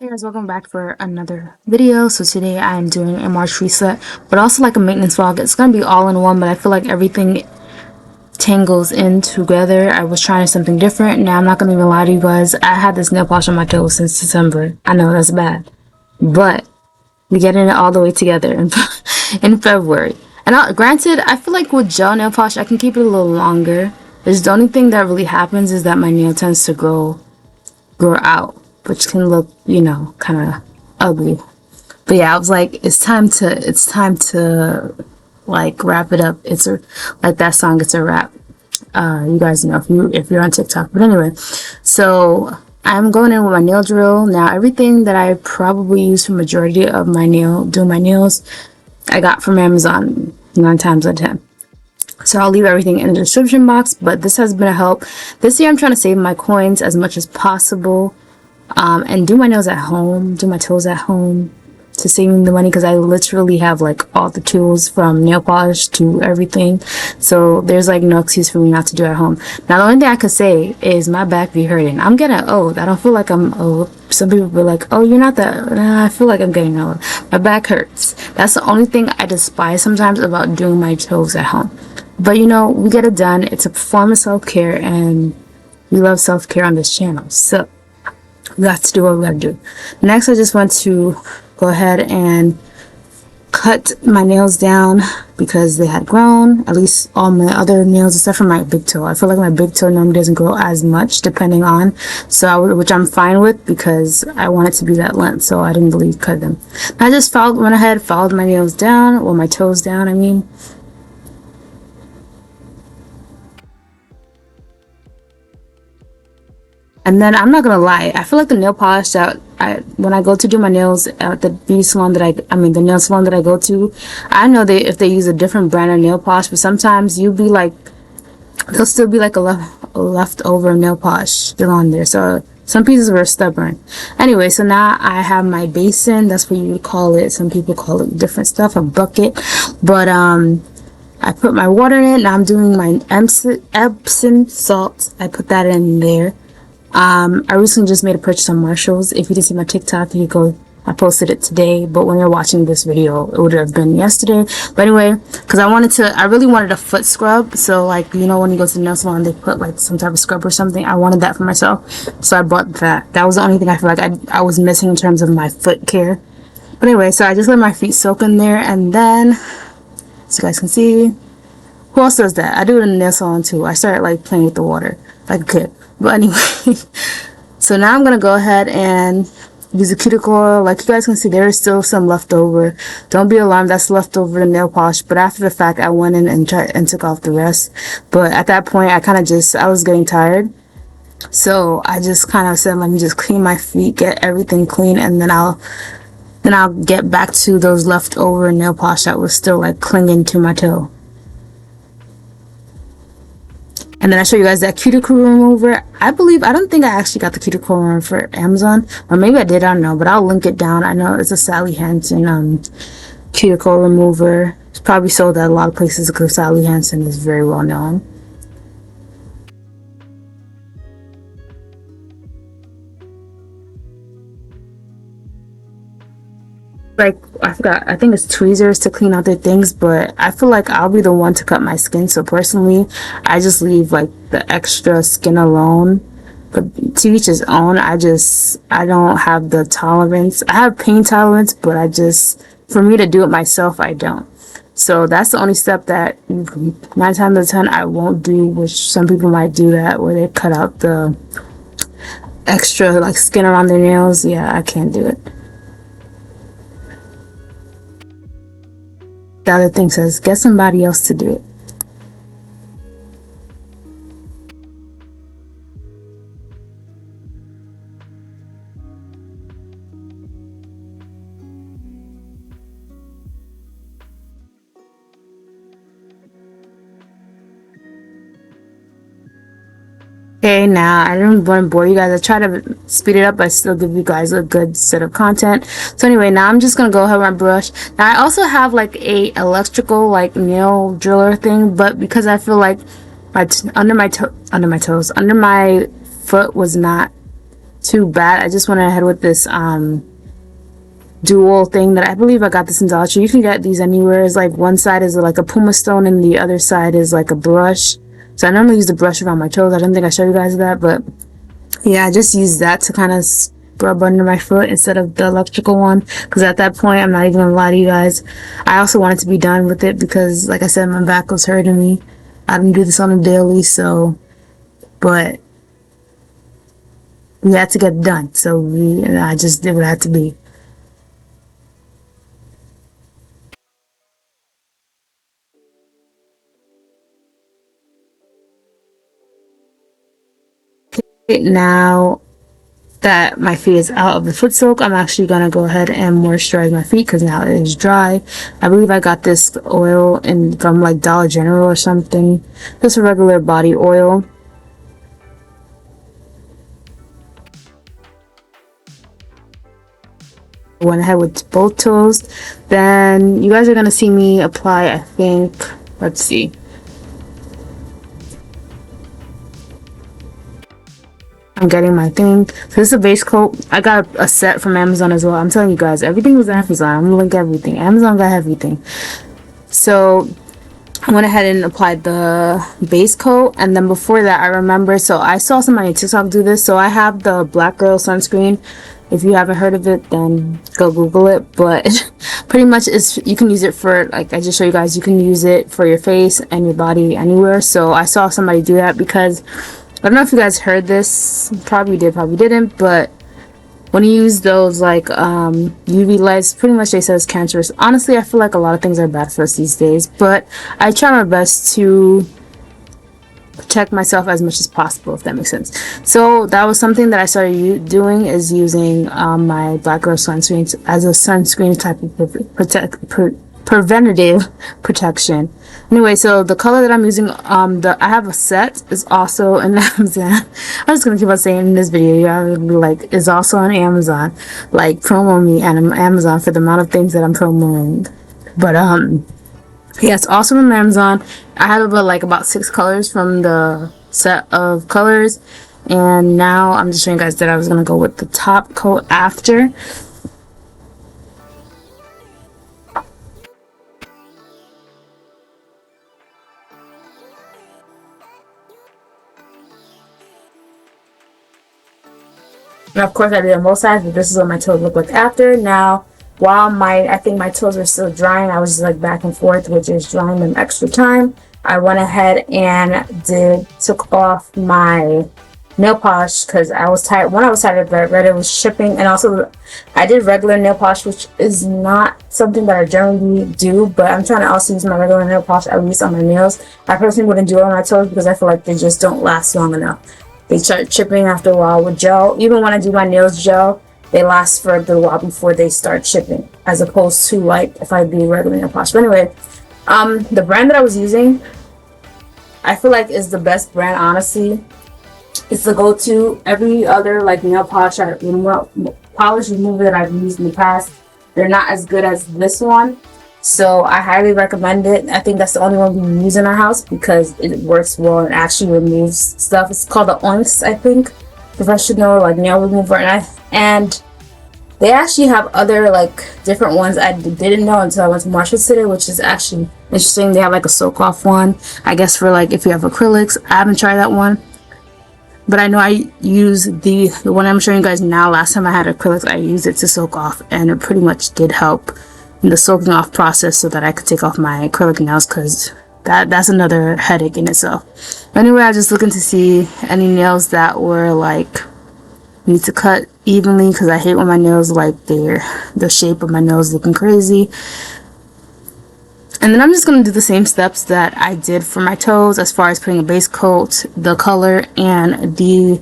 Hey guys, welcome back for another video. So today I'm doing a March reset, but also like a maintenance vlog. It's gonna be all in one, but I feel like everything tangles in together. I was trying something different. Now I'm not gonna even lie to you guys. I had this nail polish on my toes since December. I know that's bad, but we getting it all the way together in, in February. And granted, I feel like with gel nail polish, I can keep it a little longer. There's the only thing that really happens is that my nail tends to grow out, which can look, you know, kind of ugly. But yeah, I was like, it's time to like wrap it up. It's like that song, it's a wrap. You guys know if you're on TikTok. But anyway, so I'm going in with my nail drill now. Everything that I probably use for majority of my doing my nails, I got from Amazon 9 times out of 10. So I'll leave everything in the description box, but this has been a help. This year I'm trying to save my coins as much as possible, and do my nails at home, do my toes at home, to saving the money, because I literally have like all the tools from nail polish to everything. So there's like no excuse for me not to do it at home. Now the only thing I could say is my back be hurting. I'm getting old. I don't feel like I'm old. Some people be like, oh, you're not that. Nah, I feel like I'm getting old. My back hurts. That's the only thing I despise sometimes about doing my toes at home. But you know, we get it done. It's a form of self-care, and we love self-care on this channel. So we got to do what we gotta do. Next, I just want to go ahead and cut my nails down because they had grown. At least all my other nails, except for my big toe. I feel like my big toe normally doesn't grow as much, depending on. So, which I'm fine with because I want it to be that length. So I didn't really cut them. I just went ahead, followed my nails down, or my toes down, I mean. And then I'm not gonna lie, I feel like the nail polish that when I go to do my nails at the beauty salon the nail salon that I go to, I know if they use a different brand of nail polish, but sometimes there'll still be like a leftover nail polish still on there. So some pieces were stubborn. Anyway, so now I have my basin. That's what you would call it. Some people call it different stuff, a bucket. But I put my water in it. Now I'm doing my Epsom salt. I put that in there. I recently just made a purchase on Marshalls. If you didn't see my TikTok, you go. I posted it today, but when you're watching this video, it would have been yesterday. But anyway, because I really wanted a foot scrub. So like, you know, when you go to the nail salon, they put like some type of scrub or something. I wanted that for myself, so I bought that. That was the only thing I feel like I was missing in terms of my foot care. But anyway, so I just let my feet soak in there, and then, so you guys can see, who else does that? I do it in the nail salon too. I started like playing with the water like a kid. But anyway, so now I'm gonna go ahead and use a cuticle oil. Like you guys can see, there is still some left over. Don't be alarmed, that's left over the nail polish. But after the fact, I went in and took off the rest. But at that point, I was getting tired. So I just kind of said, let me just clean my feet, get everything clean, and then I'll get back to those leftover nail polish that was still like clinging to my toe. And then I show you guys that cuticle remover. I don't think I actually got the cuticle remover for Amazon. Or maybe I did, I don't know. But I'll link it down. I know it's a Sally Hansen cuticle remover. It's probably sold at a lot of places because Sally Hansen is very well known. Like, I forgot, I think it's tweezers to clean out their things, but I feel like I'll be the one to cut my skin. So personally, I just leave like the extra skin alone. But to each his own. I don't have the tolerance. I have pain tolerance, but for me to do it myself, I don't. So that's the only step that 9 times out of 10 I won't do, which some people might do that, where they cut out the extra like skin around their nails. Yeah, I can't do it. The other thing says, get somebody else to do it. Okay, now I didn't want to bore you guys. I try to speed it up, but still give you guys a good set of content. So anyway, now I'm just gonna go ahead with my brush. Now I also have like a electrical like nail driller thing, but because I feel like under my foot was not too bad. I just went ahead with this dual thing that I believe I got this in Dollar Tree. You can get these anywhere. It's like one side is like a puma stone and the other side is like a brush. So I normally use the brush around my toes. I don't think I showed you guys that, but yeah, I just use that to kind of scrub under my foot instead of the electrical one, because at that point, I'm not even gonna lie to you guys, I also wanted to be done with it because, like I said, my back was hurting me. I don't do this on a daily, so, but we had to get it done, so I just did what I had to be. Now that my feet is out of the foot soak, I'm actually gonna go ahead and moisturize my feet because now it is dry. I believe I got this oil from like Dollar General or something. Just a regular body oil. Went ahead with both toes. Then you guys are gonna see me apply, I think, let's see, I'm getting my thing. So this is a base coat. I got a set from Amazon as well. I'm telling you guys, everything was Amazon. I'm gonna link everything. Amazon got everything. So I went ahead and applied the base coat, and then before that, I remember, so I saw somebody on TikTok do this. So I have the Black Girl sunscreen. If you haven't heard of it, then go Google it. But pretty much, you can use it for, like I just showed you guys, you can use it for your face and your body anywhere. So I saw somebody do that because I don't know if you guys heard this. Probably did, probably didn't. But when you use those like UV lights, pretty much they say it's cancerous. Honestly, I feel like a lot of things are bad for us these days, but I try my best to protect myself as much as possible, if that makes sense. So that was something that I started doing, is using my Black Girl sunscreen as a sunscreen type of preventative protection. Anyway, so the color that I'm using, I have a set, is also in Amazon. I'm just gonna keep on saying in this video, you have to be like, is also on Amazon. Like, promo me on Amazon for the amount of things that I'm promoting. But yeah, it's also from Amazon. I have about 6 colors from the set of colors, and now I'm just showing you guys that I was gonna go with the top coat after. And of course I did on both sides, but this is what my toes look like after. Now, while I think my toes were still drying, I was just like back and forth, which is drying them extra time. I went ahead and took off my nail polish because I was tired. One, I was tired of it, it was shipping, and also I did regular nail polish, which is not something that I generally do, but I'm trying to also use my regular nail polish at least on my nails. I personally wouldn't do it on my toes because I feel like they just don't last long enough. They start chipping after a while. With gel, even when I do my nails gel, they last for a good while before they start chipping, as opposed to like if I do regular nail polish. But anyway, the brand that I was using, I feel like is the best brand, honestly. It's the go-to. Every other like nail polish remover that I've used in the past, they're not as good as this one. So I highly recommend it. I think that's the only one we use in our house because it works well and actually removes stuff. It's called the Oinks, I think, professional like nail remover, and they actually have other like different ones I didn't know until I went to Marshall's today, which is actually interesting. They have like a soak off one, I guess, for like if you have acrylics. I haven't tried that one, but I know I use the one I'm showing you guys now. Last time I had acrylics, I used it to soak off, and it pretty much did help in the soaking off process so that I could take off my acrylic nails, because that's another headache in itself. Anyway, I was just looking to see any nails that were like need to cut evenly, because I hate when my nails like the shape of my nails looking crazy. And then I'm just going to do the same steps that I did for my toes as far as putting a base coat, the color, and the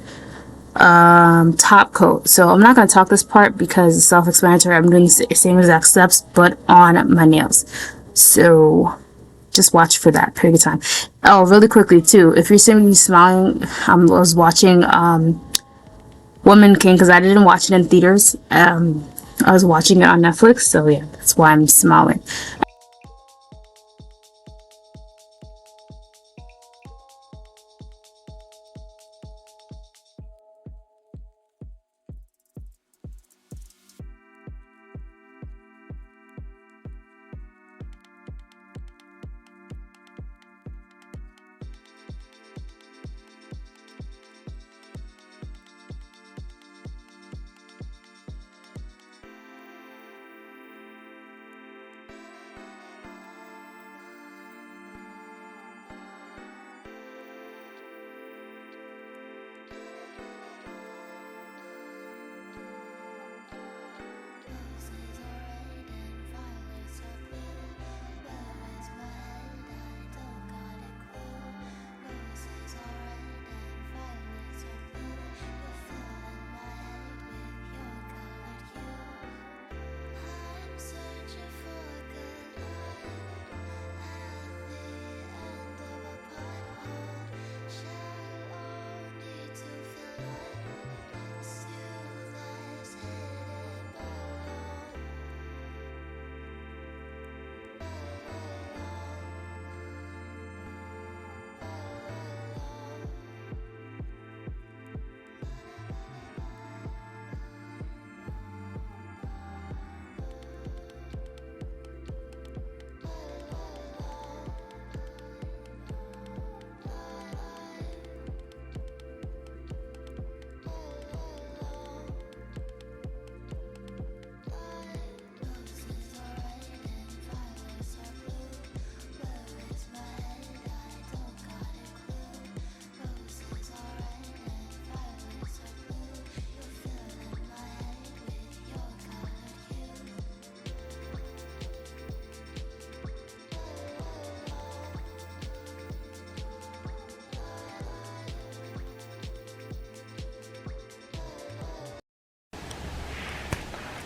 top coat. So I'm not going to talk this part because it's self-explanatory. I'm doing the same exact steps but on my nails. So just watch for that period of time. Oh, really quickly too, if you're seeing me smiling, I was watching Woman King because I didn't watch it in theaters. I was watching it on Netflix, so yeah, that's why I'm smiling.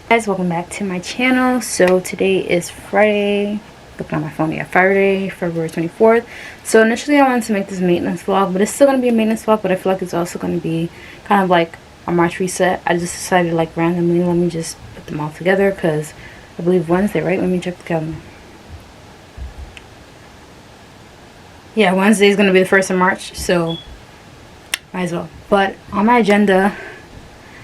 Guys, welcome back to my channel. So today is Friday. Looking at my phone, yeah, Friday, February 24th. So initially I wanted to make this maintenance vlog, but it's still going to be a maintenance vlog, but I feel like it's also going to be kind of like a March reset. I just decided, like, randomly, let me just put them all together, because I believe Wednesday, right? Let me check the calendar. Yeah, Wednesday is going to be the 1st of March, so might as well. But on my agenda,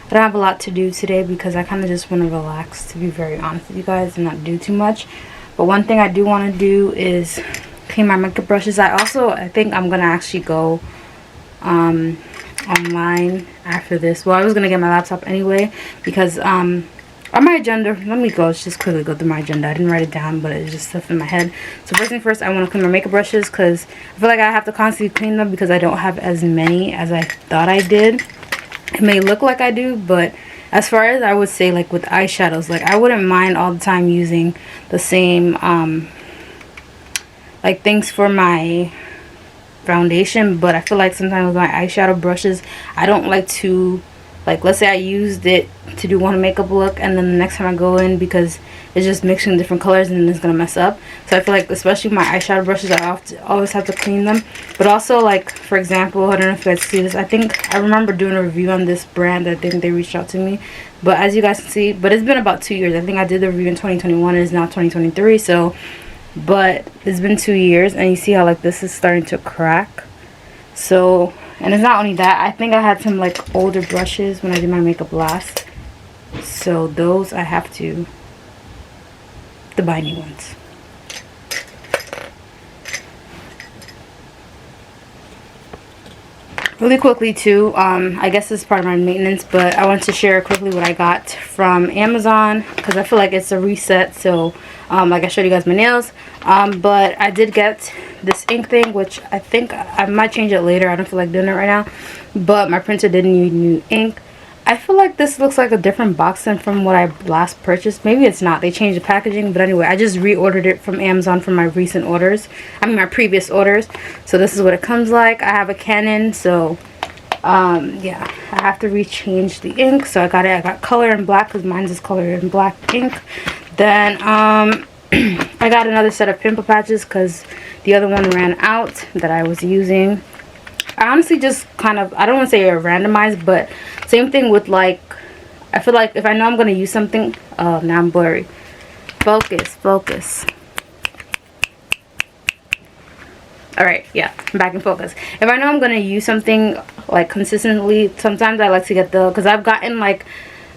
I don't have a lot to do today because I kind of just want to relax, to be very honest with you guys, and not do too much. But one thing I do want to do is clean my makeup brushes. I think I'm going to actually go online after this. Well, I was going to get my laptop anyway, because on my agenda, let's just quickly go through my agenda. I didn't write it down, but it's just stuff in my head. So first thing first, I want to clean my makeup brushes because I feel like I have to constantly clean them because I don't have as many as I thought I did. It may look like I do, but as far as I would say, like with eyeshadows, like I wouldn't mind all the time using the same like things for my foundation, but I feel like sometimes with my eyeshadow brushes, I don't like to, like, let's say I used it to do one makeup look, and then the next time I go in, because it's just mixing different colors and it's gonna mess up. So I feel like, especially my eyeshadow brushes, I always have to clean them. But also, like, for example, I don't know if you guys see this, I remember doing a review on this brand. I think they reached out to me, but as you guys can see, but it's been about 2 years. I think I did the review in 2021, and it's now 2023, so, but it's been 2 years, and you see how, like, this is starting to crack. So, and it's not only that, I think I had some, like, older brushes when I did my makeup last, so those I have to buy new ones. Really quickly too, I guess this is part of my maintenance, but I wanted to share quickly what I got from Amazon, because I feel like it's a reset. So like I showed you guys my nails, but I did get this ink thing, which I think I might change it later. I don't feel like doing it right now, but my printer did need new ink. I feel like this looks like a different box than from what I last purchased. Maybe it's not. They changed the packaging. But anyway, I just reordered it from Amazon from my recent orders. My previous orders. So this is what it comes like. I have a Canon. So, yeah. I have to rechange the ink. So I got color in black because mine's is color in black ink. Then, I got another set of pimple patches because the other one ran out that I was using. I honestly just kind of, I don't want to say randomized, but same thing with, like, I feel like if I know I'm going to use something, now I'm blurry. Focus. Alright, yeah, I'm back in focus. If I know I'm going to use something, like, consistently, sometimes I like to get because I've gotten, like,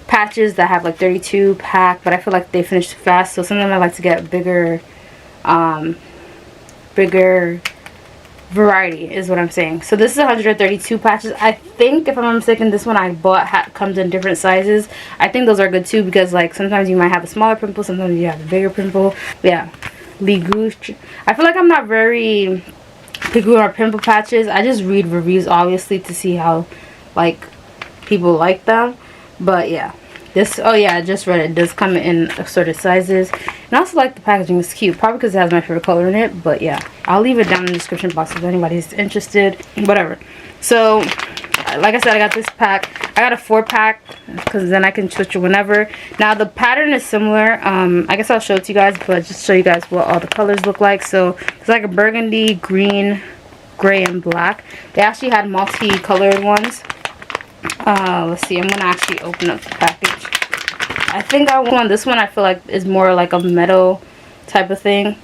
patches that have, like, 32 pack, but I feel like they finish too fast, so sometimes I like to get bigger variety is what I'm saying. So this is 132 patches. I think, if I'm not mistaken, this one I bought comes in different sizes. I think those are good too, because, like, sometimes you might have a smaller pimple, sometimes you have a bigger pimple. Yeah, Ligouche. I feel like I'm not very picky with our pimple patches. I just read reviews, obviously, to see how, like, people like them. But yeah, this, oh yeah, I just read it does come in assorted sizes. And I also like the packaging. It's cute, probably because it has my favorite color in it. But yeah, I'll leave it down in the description box if anybody's interested. Whatever. So, like I said, I got this pack. I got a 4-pack because then I can switch it whenever. Now the pattern is similar. I guess I'll show it to you guys, but just show you guys what all the colors look like. So it's like a burgundy, green, gray, and black. They actually had multi-colored ones. Let's see, I'm gonna actually open up the package. I think I want this one. I feel like is more like a metal type of thing.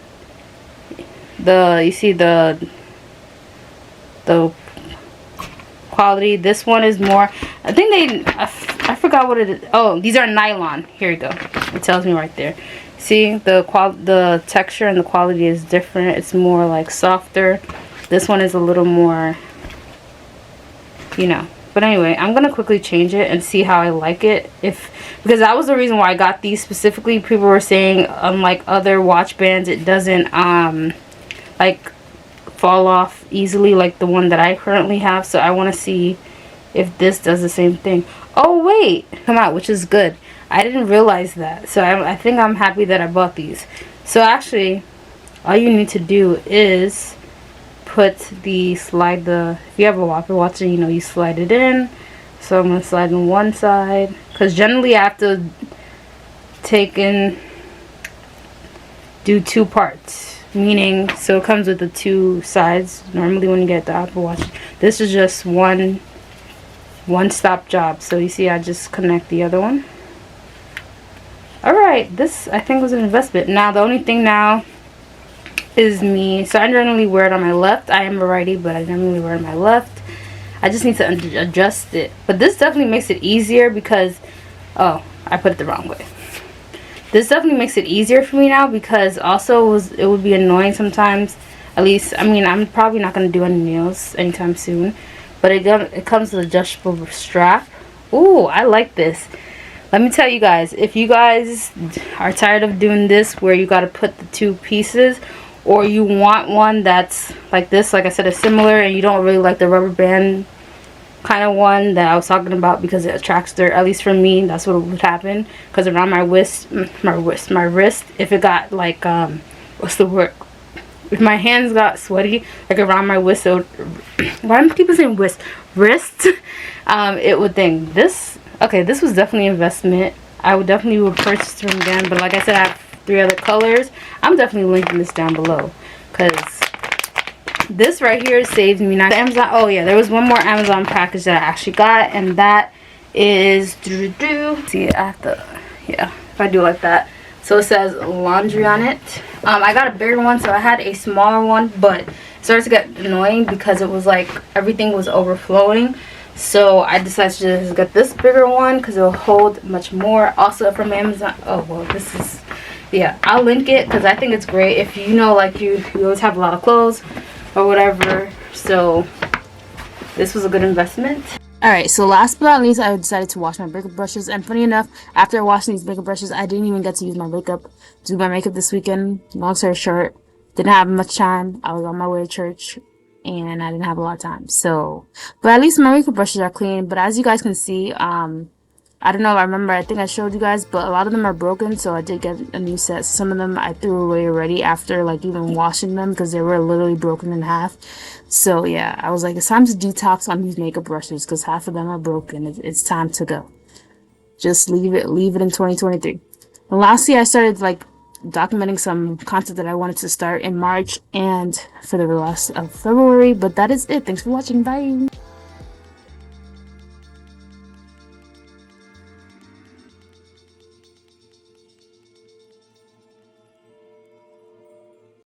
You see the quality. This one is more, I think I forgot what it is. Oh, these are nylon. Here you go. It tells me right there. See, the texture and the quality is different. It's more like softer. This one is a little more, you know. But anyway, I'm going to quickly change it and see how I like it. Because that was the reason why I got these specifically. People were saying, unlike other watch bands, it doesn't, like, fall off easily like the one that I currently have. So I want to see if this does the same thing. Oh, wait. Come out, which is good. I didn't realize that. So I think I'm happy that I bought these. So actually, all you need to do is if you have a Whopper watcher, you know, you slide it in. So I'm going to slide on one side, because generally I have to take and do 2 parts, meaning, so it comes with the 2 sides. Normally when you get the Apple Watch, this is just one stop job. So you see, I just connect the other one. Alright, this I think was an investment. Now the only thing now is me, so I generally wear it on my left. I am a righty, but I generally wear it on my left. I just need to adjust it, but this definitely makes it easier because, oh, I put it the wrong way. This definitely makes it easier for me now, because also it would be annoying sometimes. At least, I mean, I'm probably not going to do any nails anytime soon, but it comes with an adjustable strap. Ooh, I like this. Let me tell you guys, if you guys are tired of doing this where you got to put the 2 pieces, or you want one that's like this, like I said, is similar, and you don't really like the rubber band kind of one that I was talking about because it attracts dirt, at least for me, that's what would happen. Because around my wrist, if it got like, what's the word? If my hands got sweaty, like around my wrist, so why do people saying wrist? It would think this. Okay, this was definitely an investment. I would definitely purchase them again, but like I said, I have 3 other colors. I'm definitely linking this down below, because this right here saves me. Now Amazon, oh yeah, there was one more Amazon package that I actually got, and that is see, I have to, yeah, if I do like that, so it says laundry on it. I got a bigger one, so I had a smaller one, but it started to get annoying because it was like everything was overflowing. So I decided to just get this bigger one because it will hold much more. Also from Amazon. Oh well, this is, yeah, I'll link it because I think it's great if you know, like you always have a lot of clothes or whatever. So this was a good investment. Alright, so last but not least, I decided to wash my makeup brushes. And funny enough, after washing these makeup brushes, I didn't even get to use my makeup, do my makeup this weekend. Long story short, didn't have much time. I was on my way to church, and I didn't have a lot of time. So, but at least my makeup brushes are clean. But as you guys can see, I don't know if I remember, I think I showed you guys, but a lot of them are broken, so I did get a new set. Some of them I threw away already after like even washing them because they were literally broken in half. So yeah, I was like, it's time to detox on these makeup brushes because half of them are broken. It's time to go. Just leave it in 2023. And lastly, I started like documenting some content that I wanted to start in March and for the rest of February. But that is it. Thanks for watching. Bye.